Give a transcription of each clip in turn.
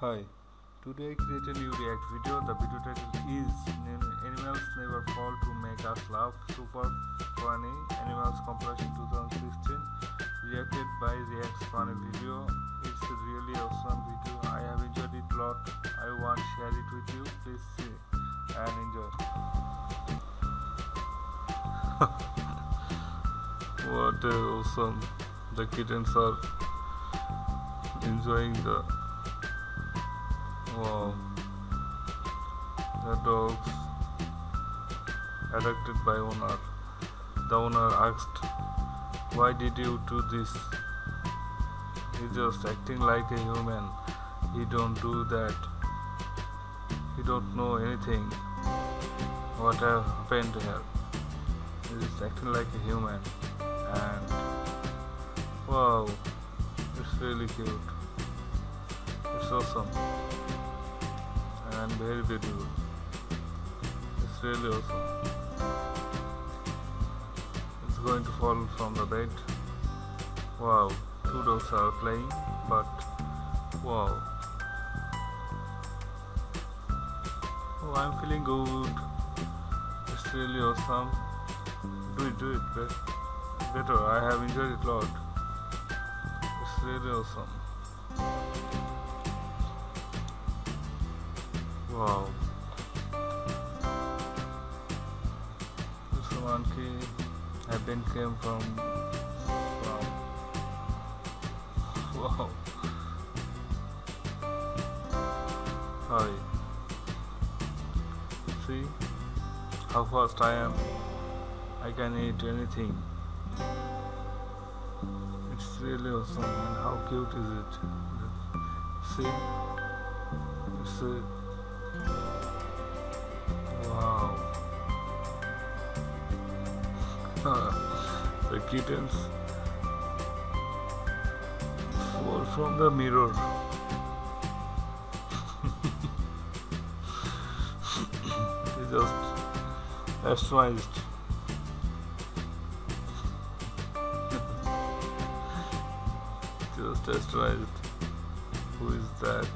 Hi, today I created a new React video. The video title is Animals Never Fall to Make Us Laugh. Super funny. Animals Compilation 2016. Reacted by React's funny video. It's a really awesome video. I have enjoyed it a lot. I want to share it with you. Please see and enjoy. What awesome. The kittens are enjoying the wow. The dogs attracted by owner. The owner asked, "Why did you do this?" He's just acting like a human. He don't do that. He don't know anything. What happened here? He's acting like a human. And wow, it's really cute. It's awesome. And very beautiful. It's really awesome. It's going to fall from the bed. Wow, two dogs are playing, but wow. Oh, I'm feeling good. It's really awesome. Do it better. I have enjoyed it a lot. It's really awesome. Wow. This monkey came from wow. Hi. See how fast I am. I can eat anything. It's really awesome. And how cute is it? See? It's a wow. The kittens fall from the mirror. They just astonished. Just astonished. Who is that?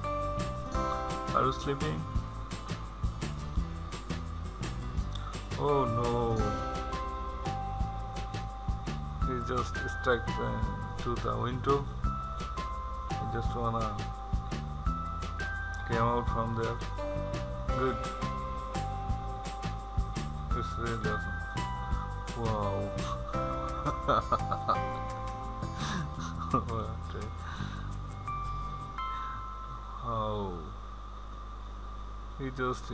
Are you sleeping? Oh no. He just stuck to the window. He just wanna came out from there. Good. It's really awesome. Wow. How he just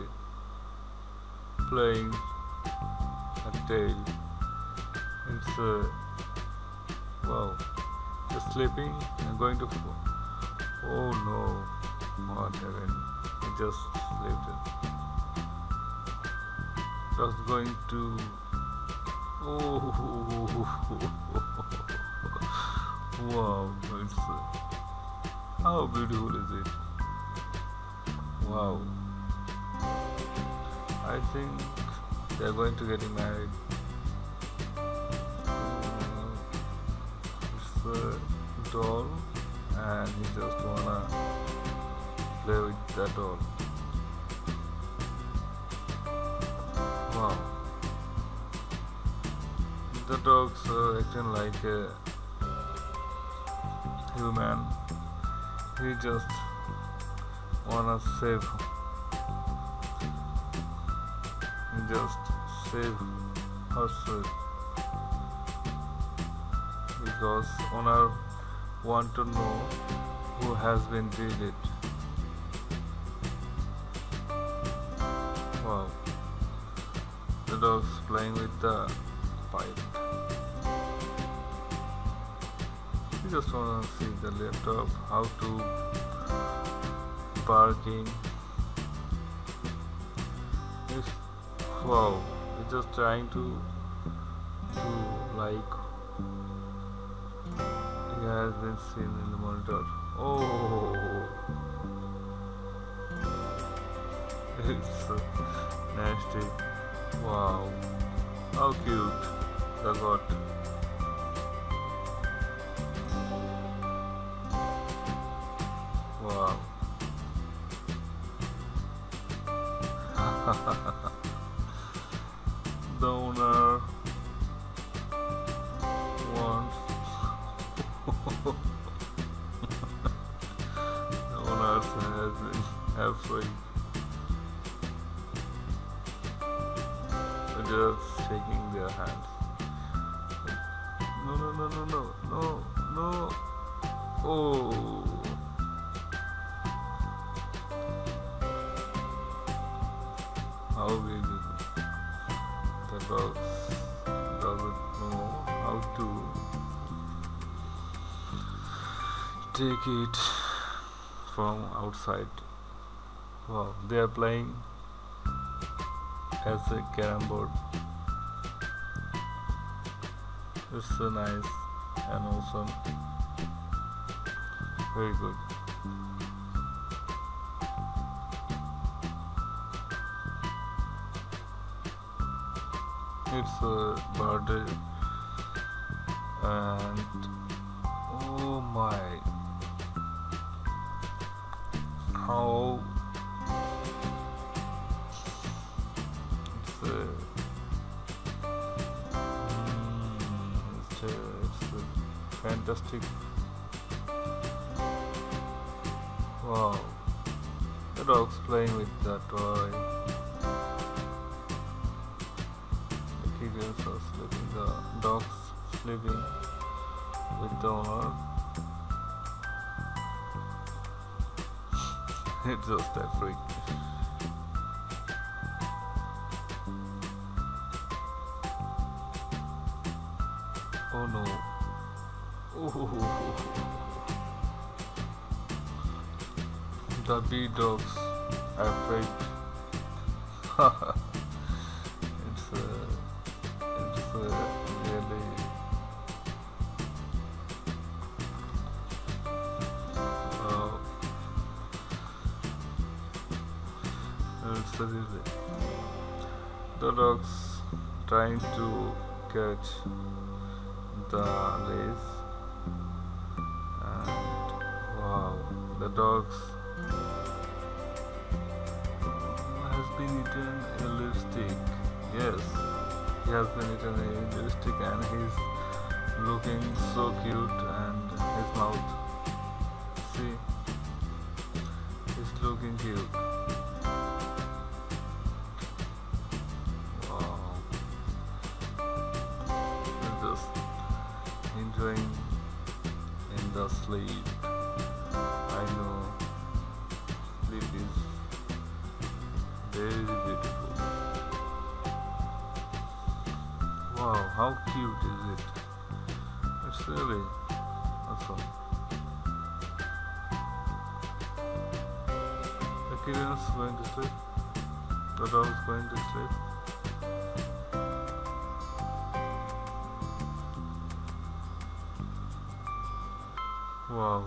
playing a tail. It's wow. Just sleeping and going to oh no, what happened? He just slept. Just going to oh wow, it's how beautiful is it? Wow. I think they're going to get married. It's a doll and he just wanna play with that doll. Wow. The dogs are acting like a human. He just wanna save. He just save herself because owner want to know who has been did it. Wow. The dog's playing with the pipe. You just wanna see the laptop, how to barking. Wow, he's just trying to like he has been seen in the monitor. Oh, it's nasty. Wow, how cute the got. Wow. The owner wants the owners has been afraid. They're just shaking their hands. No, no, no, no, no, no, no. Oh. How beautiful. The dogs doesn't know how to take it from outside. Wow, they are playing as a carom board. It's so nice and awesome. Very good. It's a birthday and oh my, how it's a fantastic. Wow, the dog's playing with the toy. The kittens are sleeping. The dog's sleeping with the owner. It's just a freak. Oh no. Oh. The bee dogs are afraid. It's really it's really the dogs trying to catch the lace, and wow, the dogs has been eaten a lipstick. Yes, he has been eaten a lipstick and he's looking so cute, and his mouth, see, he's looking cute. Wow, he's just enjoying in the sleep. I know sleep is very beautiful. Wow, how cute is it? It's really awesome. The kitten is going to sleep. The dog is going to sleep. Wow,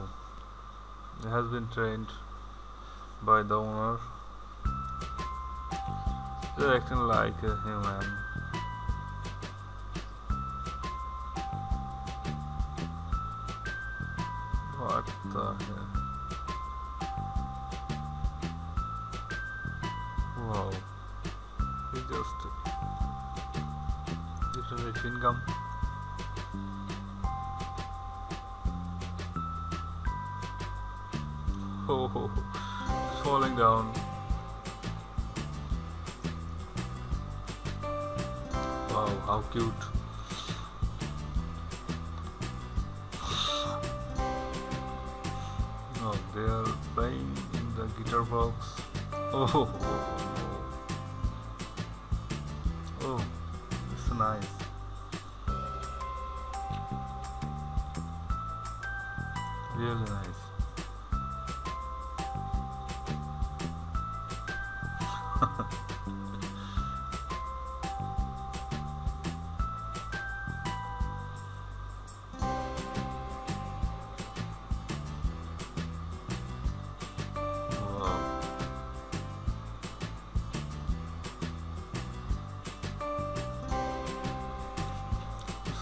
it has been trained by the owner. They're acting like a human. What the hell? Wow, he just eaten a chewing gum. Oh, it's falling down. Wow, how cute. Oh, they are playing in the guitar box. Oh, oh, it's nice. Really nice.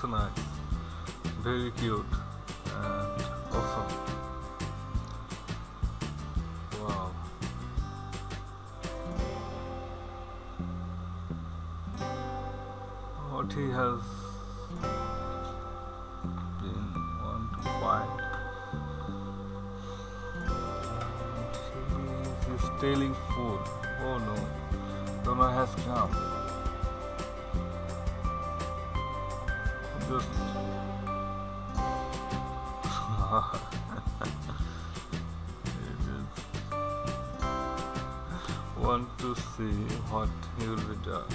So nice, very cute and awesome. Wow, what he has been want to find. He is stealing food. Oh no, Donna has come. Just want to see what he will be done.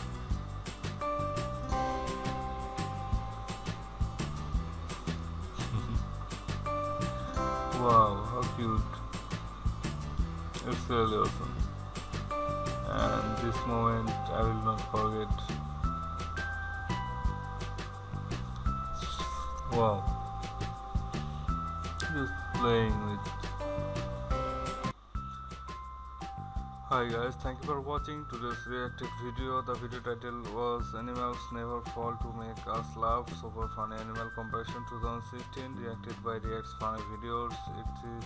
Wow, how cute. It's really awesome. And this moment I will not forget. Wow. Just playing with. Hi guys, thank you for watching today's reactive video. The video title was Animals Never Fall to Make Us Laugh. Super funny animal comparison 2016 reacted by React's funny videos. It is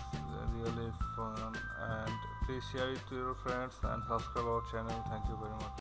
really fun and please share it to your friends and subscribe our channel. Thank you very much.